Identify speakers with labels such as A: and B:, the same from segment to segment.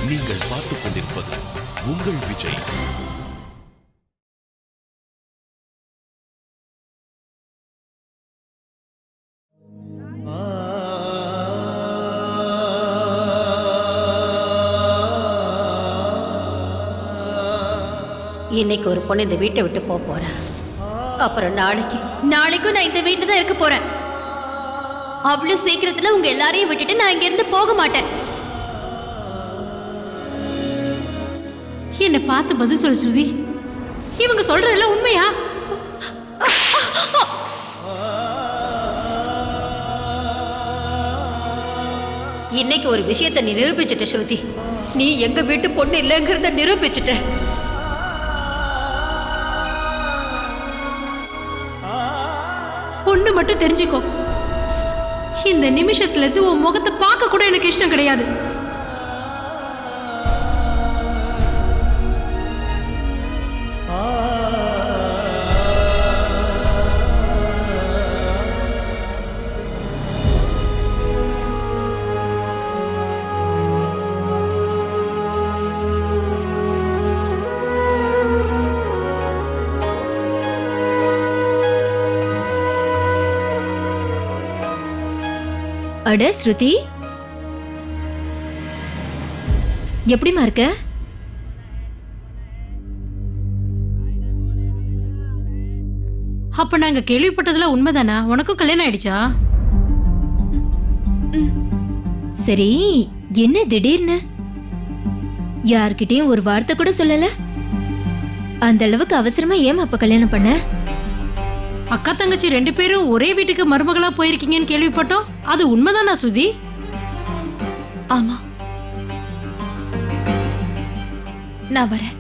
A: நீங்கள் பார்த்துக் கொண்டிருப்பது உங்கள் விஜய்.
B: இன்னைக்கு ஒரு பொண்ணு இந்த வீட்டை விட்டு போறேன். அப்புறம் நாளைக்கும் நான் இந்த வீட்டில் தான் இருக்க போறேன். அவ்வளவு சீக்கிரத்துல உங்க எல்லாரையும் விட்டுட்டு நான் இங்க இருந்து போக மாட்டேன்.
C: என்ன பார்த்து பதில் சொல்லு ஸ்ருதி. இவங்க சொல்றதெல்லாம் உண்மையா?
B: இன்னைக்கு ஒரு விஷயத்தை நீ நிரூபிச்சிட்ட ஸ்ருதி. நீ எங்க வீட்டு பொண்ணு இல்லைங்கிறத நிரூபிச்சிட்ட.
C: ஒண்ணு மட்டும் தெரிஞ்சுக்கோ, இந்த நிமிஷத்துல இருந்து உன் முகத்தை பார்க்க கூட எனக்கு இஷ்டம் கிடையாது.
D: அட ஸ்ருதி, எப்படிமா இருக்க?
C: அப்ப நாங்க கேள்விப்பட்டதுல உண்மைதானா? உனக்கும் கல்யாணம் ஆயிடுச்சா?
D: சரி, என்ன திடீர்னு? யார்கிட்டயும் ஒரு வார்த்தை கூட சொல்லல? அந்த அளவுக்கு அவசரமா ஏன் அப்ப கல்யாணம் பண்ண?
C: அக்கா தங்கச்சி 2 பேரும் ஒரே வீட்டுக்கு மருமகளா போயிருக்கீங்கன்னு கேள்விப்பட்டோம். அது உண்மைதானா ஸ்ருதி?
B: ஆமா, நான் வரேன்.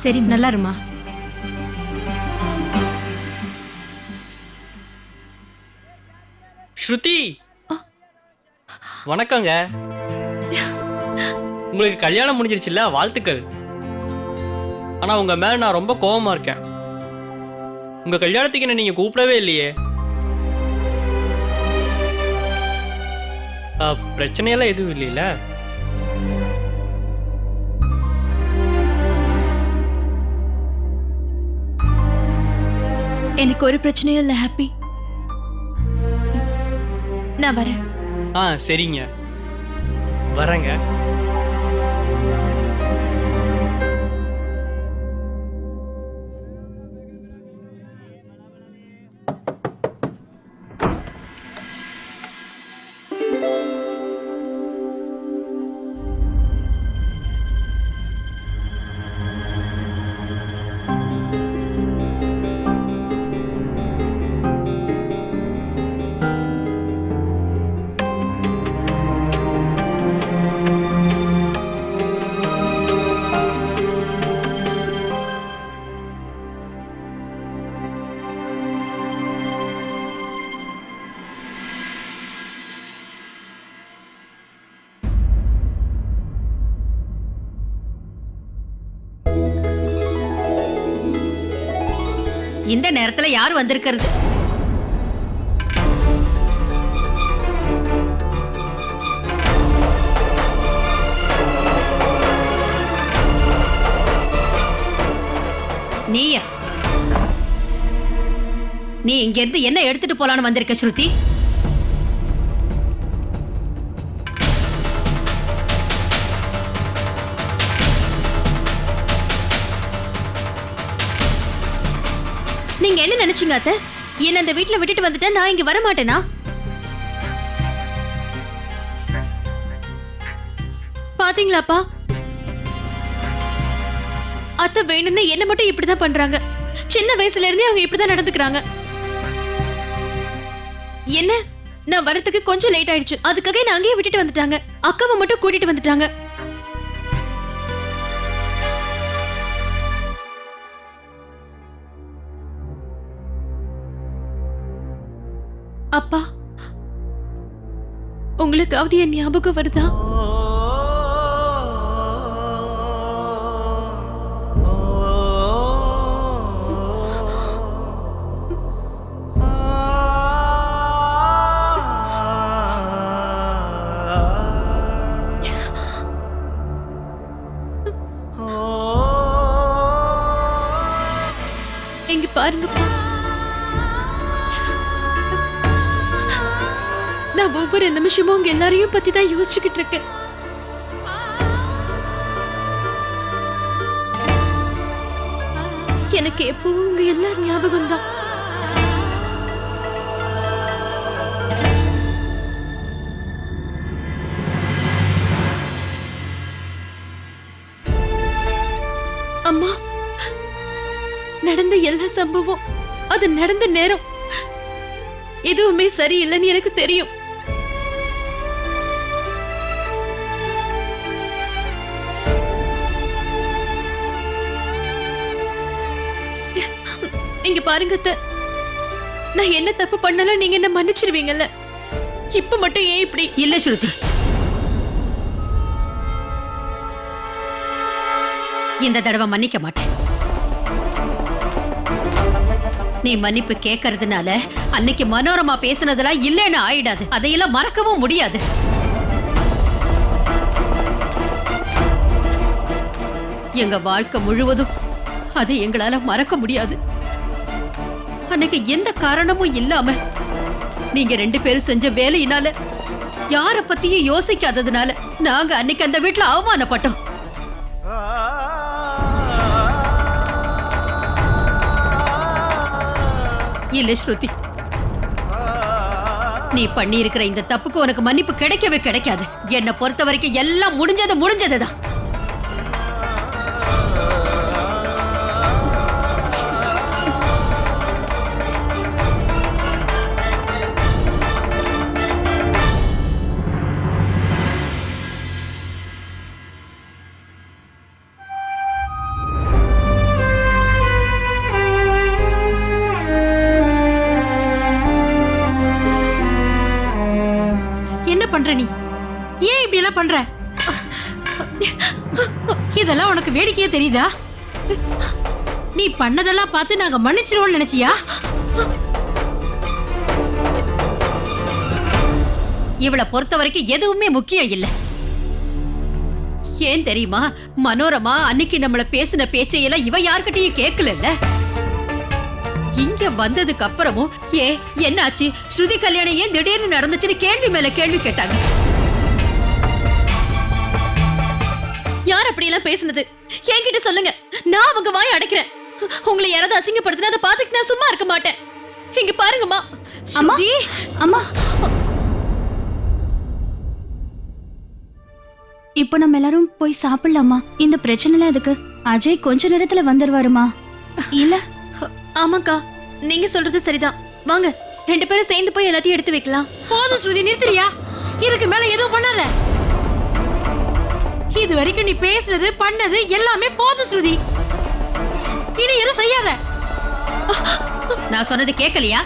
C: சரி, நல்லா இருமா.
E: ஸ்ருதி, வணக்கங்க. உங்களுக்கு கல்யாணம் முடிஞ்சிருச்சுல்ல, வாழ்த்துக்கள். ஆனா உங்க மேல நான் ரொம்ப கோவமா இருக்கேன். உங்க கல்யாணத்துக்கு என்ன நீங்க கூப்பிடவே இல்லையே. பிரச்சனையெல்லாம் எதுவும் இல்லையில?
B: எனக்கு ஒரு பிரச்சனையும் இல்லை. ஹாப்பி. நான் வரேன்.
E: சரிங்க, வரேங்க.
B: இந்த நேரத்துல யார் வந்திருக்கிறது? நீயா? நீ இங்க இருந்து என்ன எடுத்துட்டு போலான்னு வந்திருக்க ஸ்ருதி? நீங்க என்ன நினைச்சீங்க அத்தை? என்ன இந்த வீட்டுல விட்டுட்டு வந்துட்டா நான் இங்க வர மாட்டேனா? பாத்தீங்களாப்பா, அத்தை வேணும்னு என்ன மட்டும் இப்படிதான் பண்றாங்க. சின்ன வயசுல இருந்தே அவங்க இப்படிதான் நடந்துக்கிறாங்க. என்ன, நான் வரதுக்கு கொஞ்சம் லேட் ஆயிடுச்சு, அதுக்காக நான் அங்கேயே விட்டுட்டு வந்துட்டாங்க. அக்காவை மட்டும் கூட்டிட்டு வந்துட்டாங்க. அப்பா, உங்களுக்காவது என் ஞாபகம் வருதா? இங்க பாருங்கப்பா, நான் ஒவ்வொரு நிமிஷமும் உங்க எல்லாரையும் பத்தி தான் யோசிச்சுக்கிட்டு இருக்கேன். எனக்கு எப்பவும் உங்க எல்லா ஞாபகம் தான். அம்மா, நடந்த எல்லா சம்பவம், அது நடந்த நேரம் எதுவுமே சரியில்லைன்னு எனக்கு தெரியும். நீங்க பாருங்க அத்தை, நான் என்ன தப்பு பண்ணல நீங்க என்ன மன்னிச்சிருவீங்கல்ல? இப்ப மட்டும் ஏன் இப்படி?
F: இல்ல ஸ்ருதி, இந்த தடவை மன்னிக்க மாட்டேன். நீ மன்னிப்பு கேட்கறதுனால அன்னைக்கு மனோரமா பேசுனதெல்லாம் இல்லைன்னு ஆயிடாது. அதையெல்லாம் மறக்கவும் முடியாது. எங்க வாழ்க்கை முழுவதும் அது எங்களால மறக்க முடியாது. அன்னைக்கு எந்த காரணமும் இல்லாம நீங்க 2 பேரும் செஞ்ச வேலையினால, யார பத்தியும் யோசிக்காததுனால நாங்க அன்னைக்கு அந்த வீட்டுல அவமானப்பட்டோம். இல்ல ஸ்ருதி, நீ பண்ணி இருக்கிற இந்த தப்புக்கு உனக்கு மன்னிப்பு கிடைக்கவே கிடைக்காது. என்னை பொறுத்த வரைக்கும் எல்லாம் முடிஞ்சதுதான்.
C: பண்ற நீ? ஏன் இப்படி எல்லாம் பண்ற? இதெல்லாம் உனக்கு வேடிக்கையா தெரியுதா? நீ பண்ணதெல்லாம் பார்த்து நாங்க மன்னிச்சிருவோம்னு நினைச்சியா?
F: இவளை பொறுத்த வரைக்கும் எதுவுமே முக்கியம் இல்ல. ஏன் தெரியுமா, மனோரமா அன்னைக்கு நம்மள பேசின பேச்சையெல்லாம் இவ யார்கிட்டயும் கேட்கல. இங்க வந்ததுக்கு அப்புறமும் என்னாச்சு, ஸ்ருதி கல்யாணம் ஏன் திடீர்னு நடந்துச்சுன்னு கேள்வி மேல கேள்வி கேட்டாங்க.
B: யார் அப்படி எல்லாம் பேசுனது என்கிட்ட சொல்லுங்க, நான் அவங்க வாய் அடைக்கிறேன். உங்களை யாராவது அசிங்கப்படுத்தினா அதை பார்த்துட்டு நான் சும்மா இருக்க மாட்டேன். இங்க பாருங்கம்மா.
C: அம்மா,
B: அம்மா,
G: இப்போ நம்ம எல்லாரும் போய் சாப்பிடலாமா? இந்த பிரச்சனைலாம் எதுக்கு? அஜய் கொஞ்ச நேரத்துல வந்துருவாருமா? இல்ல?
B: ஆமாக்கா, நீங்க சொல்றது சரிதான். வாங்க 2 பேரும் சேர்ந்து போய் எல்லாத்தையும் எடுத்து வைக்கலாம்.
C: போதும் ஸ்ருதி, நிறுத்துறியா? இதுக்கு மேல எதுவும் பண்ணாத. இது வரைக்கும் நீ பேசுறது பண்ணது எல்லாமே போதும் ஸ்ருதி. இனி எதுவும் செய்யாத.
F: நான் சொன்னது கேட்கலையா?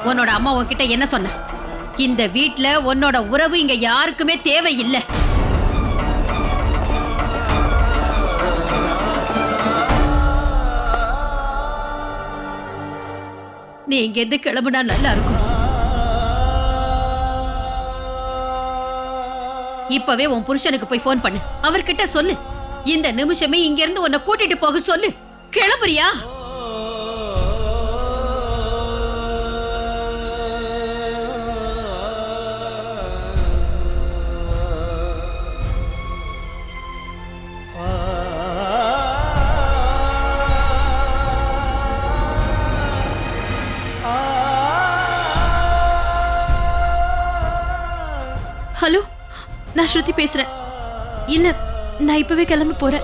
F: உன்னோட அம்மா உன்கிட்ட என்ன சொன்ன? இந்த வீட்ல உன்னோட உறவு இங்க யாருக்குமே தேவையில்லை. நீ இங்க இருந்து கிளம்புனா நல்லா இருக்கும். இப்பவே உன் புருஷனுக்கு போய் போன் பண்ணு. அவர்கிட்ட சொல்லு, இந்த நிமிஷமே இங்க இருந்து உன்னை கூட்டிட்டு போக சொல்லு. கிளம்புறியா?
B: ஹலோ, நான் ஸ்ருதி பேசுறேன். இல்ல, நான் இப்பவே கிளம்ப போறேன்.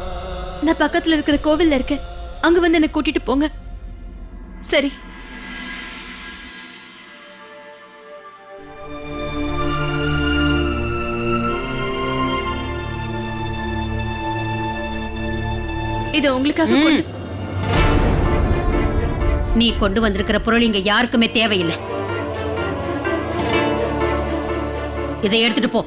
B: நான் பக்கத்துல இருக்கிற கோவில்ல இருக்கேன். அங்க வந்து என்ன கூட்டிட்டு போங்க. சரி. இது உங்களுக்காக கொண்டு.
F: நீ கொண்டு வந்திருக்கிற பொருள் இங்க யாருக்குமே தேவையில்லை. இதை எடுத்துட்டு போ.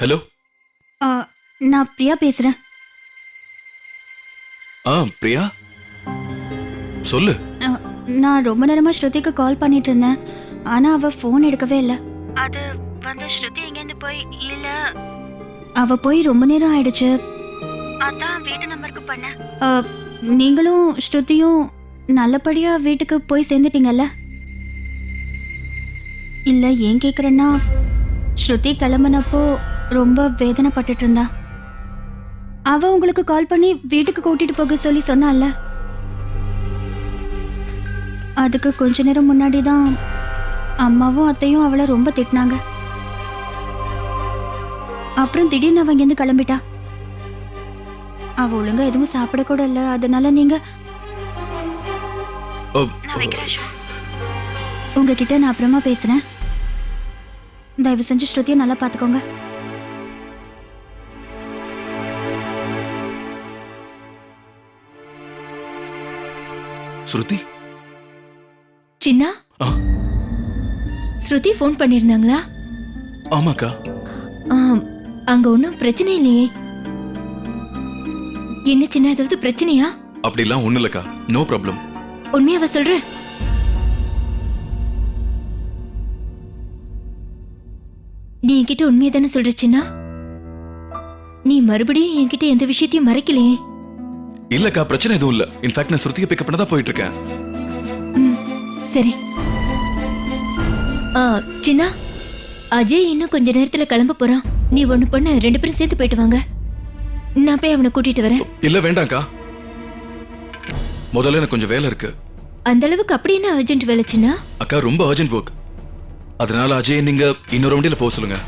H: ஹலோ.
G: நான் பிரியா பேசுறேன்.
H: பிரியா சொல்லு.
G: நான் ரொம்ப நேரமா ஸ்ருதிக்கு கால் பண்ணிட்டு இருந்தேன். ஆனா அவ ஃபோன் எடுக்கவே இல்லை. அது வந்து ஸ்ருதி எங்கேருந்து போய் இல்ல அவ போய் ரொம்ப நேரம் ஆயிடுச்சு. அதான் வீட்டு நம்பருக்கு பண்ணேன். நீங்களும் ஸ்ருதியும் நல்லபடியா வீட்டுக்கு போய் சேர்ந்துட்டீங்கல்ல? இல்ல ஏன் கேக்குறேன்னா ஸ்ருதி கிளம்புனப்போ ரொம்ப வேதனைப்பட்டுட்டு இருந்தா. அவ உங்களுக்கு கால் பண்ணி வீட்டுக்கு கூட்டிட்டு போக சொல்லி சொன்னால. அதுக்கு கொஞ்ச நேரம் முன்னாடி தான் அம்மாவும் அத்தையும் அவளை ரொம்ப திட்டினாங்க. அப்புறம் திடீர்னு அவ இங்கேருந்து கிளம்பிட்டா. அவ ஒழுங்கா எதுவும் சாப்பிட கூட இல்ல. அதனால நீங்க உங்ககிட்ட நான் அப்புறமா பேசுறேன். தயவு செஞ்சு ஸ்ருதியை நல்லா பாத்துக்கோங்க.
H: ஸ்ருதி.
D: சின்னா, ஸ்ருதி ஃபோன் பண்ணியிருந்தாங்களா?
H: ஆமாக்கா.
D: அங்க ஒன்றும் பிரச்சனை இல்லையே. என்ன சின்ன, ஏதாவது பிரச்சனையா?
H: அப்படிலாம் ஒண்ணு இல்லக்கா, நோ ப்ராப்ளம்.
D: உண்மையாவ சொல்ற? நீ என்கிட்ட உண்மையை தானே சொல்ற சின்னா? நீ மறுபடியும் என்கிட்ட எந்த விஷயத்தையும் மறைக்கலையே.
H: இல்லக்கா, பிரச்சனை எதுவும் இல்ல. இன்ஃபேக்ட் நான் ஸ்ருதியை பிக்கப் பண்ண தான் போயிட்டு இருக்கேன்.
D: சரி. சின்னா, அஜய் இன்னும் கொஞ்ச நேரத்துல கிளம்ப போறான். நீ ஒண்ணு பண்ண, 2 பேரும் சேர்த்து போயிட்டு வாங்க. நான் போய் அவனை கூட்டிட்டு வரேன்.
H: இல்ல வேண்டாம்க்கா, முதல்ல எனக்கு கொஞ்சம் வேலை இருக்கு.
D: அந்த அளவுக்கு அப்படி என்ன அர்ஜென்ட் வேலை சின்னா?
H: அக்கா, ரொம்ப அர்ஜென்ட் ஒர்க். அதனால அஜய் நீங்க இன்னொரு வண்டியில போக சொல்லுங்க.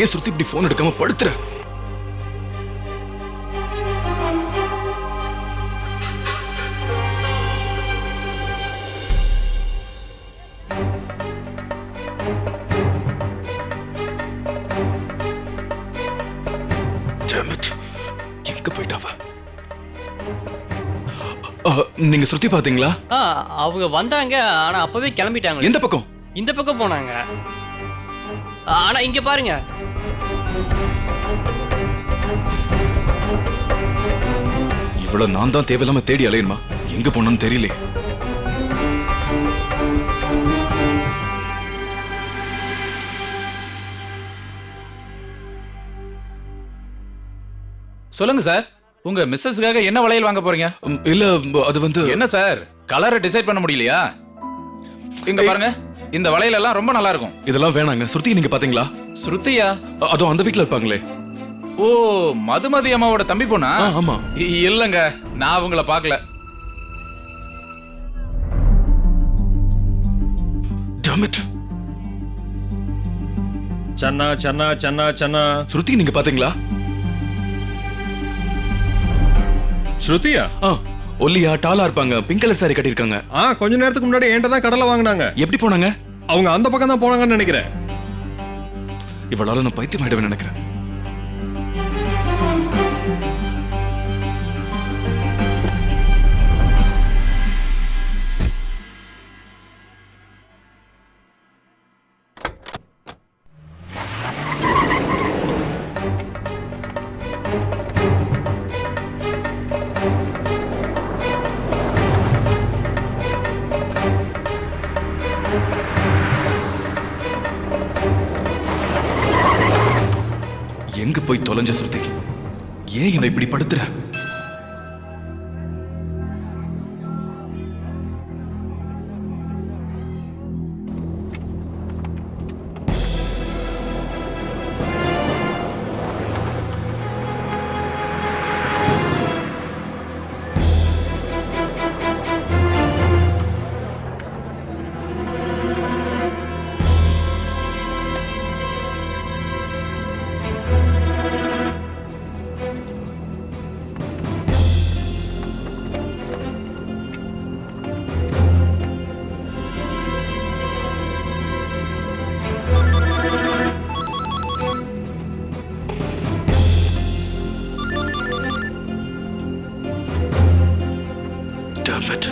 H: ஏன் ஸ்ருதி இப்படி போன் எடுக்காம படுத்துற? எங்க போயிட்டாவ? நீங்க ஸ்ருதி பாத்தீங்களா?
E: அவங்க வந்தாங்க, ஆனா அப்பவே கிளம்பிட்டாங்க.
H: எந்த பக்கம்?
E: இந்த பக்கம் போனாங்க. ஆனா இங்க பாருங்க.
H: இவ்வளவு நான் தான் தேவையில்லாம தேடி அலையணுமா? எங்க போனோம்னு தெரியல.
I: சொல்லுங்க சார், உங்க மிஸ்ஸஸ்க்காக என்ன வளையல் வாங்க போறீங்க?
H: இல்ல, அது வந்து
I: என்ன சார், கலரை டிசைட் பண்ண முடியலையா? இங்க பாருங்க, இந்த வளையல் எல்லாம் ரொம்ப நல்லா இருக்கும்.
H: இதெல்லாம் வேணாங்க. ஸ்ருதி நீங்க பாத்தீங்களா?
I: ஸ்ருதியா?
H: அதுவும் அந்த வீட்ல இருப்பாங்களே.
I: ஓ, மதுமதி அம்மாவோட தம்பி பொண்ணா?
H: ஆமா.
I: இல்லங்க, நான் அவங்கள பார்க்கல.
J: சன்னா சன்னா சன்னா சன்னா.
H: ஸ்ருதி நீங்க பாத்தீங்களா?
J: ஸ்ருதியா?
H: ஒல்லியா டாலா இருப்பாங்க, பிங்க் கலர் சாரி கட்டிருக்காங்க.
J: கொஞ்ச நேரத்துக்கு முன்னாடி என்கிட்ட தான் கடலை வாங்கினாங்க.
H: எப்படி போனாங்க?
J: அவங்க அந்த பக்கம் தான் போனாங்கன்னு நினைக்கிறேன்.
H: இவளால நான் பைத்தியம் ஆயிடுவேன் நினைக்கிறேன். எங்க போய் தொலைஞ்ச ஸ்ருதி? ஏன் என்னை இப்படி படுத்துற? Damn it.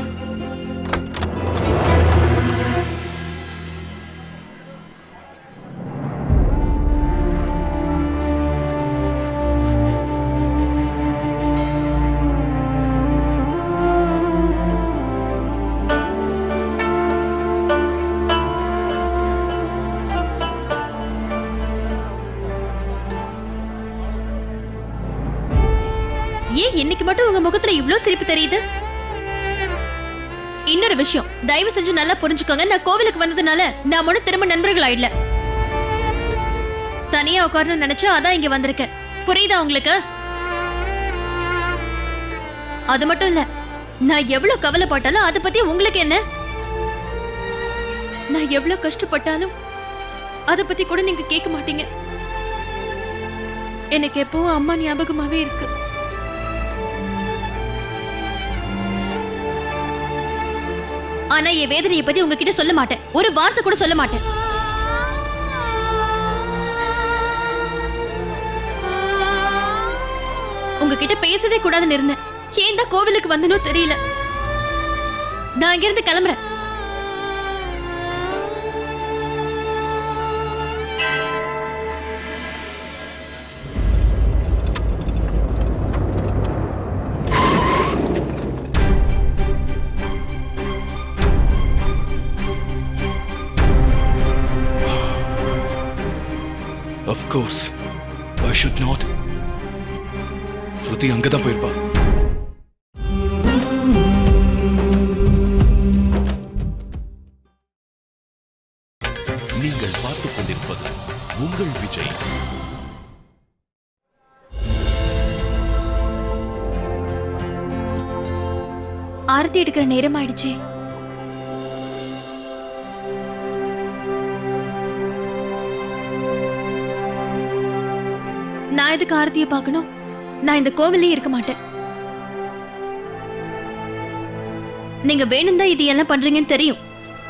B: ஏன் இன்னைக்கு மட்டும் உங்க முகத்துல இவ்ளோ சிரிப்பு தெரியுது? இன்னொரு விஷயம், தயவு செஞ்சு நல்லா புரிஞ்சுக்கோங்க. நான் கோவிலுக்கு வந்ததுனால நான் மட்டும் திரும்ப நண்பர்கள் ஆயிடல. தனியா உட்காரணும்னு நினைச்சா அதான் இங்க வந்திருக்கேன். புரியுதா உங்களுக்கு? அது மட்டும் இல்ல, நான் எவ்வளவு கவலைப்பட்டாலும் அதை பத்தி உங்களுக்கு என்ன? நான் எவ்வளவு கஷ்டப்பட்டாலும் அதை பத்தி கூட நீங்க கேட்க மாட்டீங்க. எனக்கு எப்பவும் அம்மா ஞாபகமாவே இருக்கு. ஆனா என் வேதனையை பத்தி உங்ககிட்ட சொல்ல மாட்டேன். ஒரு வார்த்தை கூட சொல்ல மாட்டேன். உங்ககிட்ட பேசவே கூடாதுன்னு இருந்தேன். ஏன் தான் கோவிலுக்கு வந்தனோ தெரியல. நான் இங்கிருந்து கிளம்புறேன்.
H: Of course. I should not. ஸ்ருதி அங்கதான் போயிருப்பா.
A: நீங்கள் பார்த்துக் கொண்டிருப்பது உங்கள் விஜய்.
B: ஆரத்தி எடுக்கிற நேரம் ஆயிடுச்சு. நான் எதுக்கு ஆரத்தியை பார்க்கணும்? நான் இந்த கோவிலே இருக்க மாட்டேன். நீங்க வேணும் தான் இது எல்லாம் பண்றீங்கன்னு தெரியும்.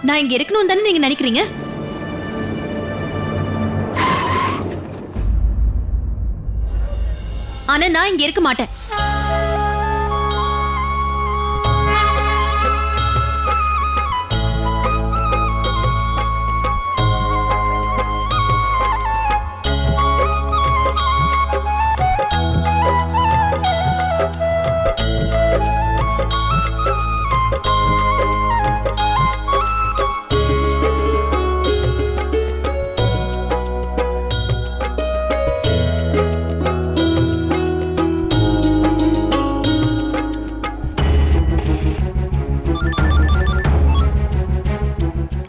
B: நான் இங்க இருக்கணும் தானே நீங்க நினைக்கிறீங்க? ஆனா நான் இங்க இருக்க மாட்டேன்.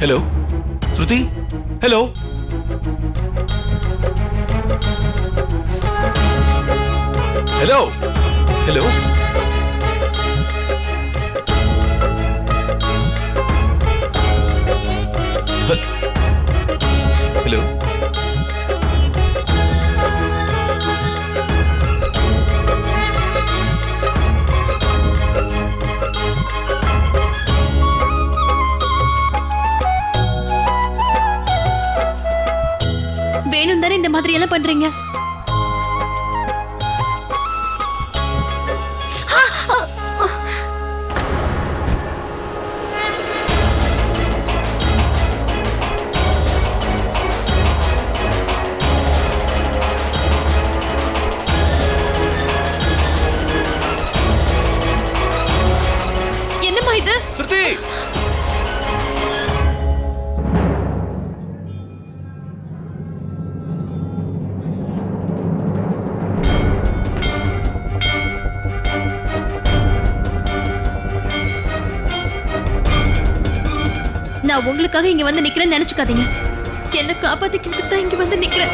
H: Hello? Shruti? Hello? Hello? Hello? Hello?
B: வேணும் தானே இந்த மாதிரி எல்லாம் பண்றீங்க? என்னம்மா இது?
H: Shruti!
B: நான் உங்களுக்காக இங்க வந்து நிக்கிறேன்னு நினைச்சுக்காதீங்க. என்ன காப்பாத்திக்கிறதுக்கு தான் இங்க வந்து நிக்கிறேன்.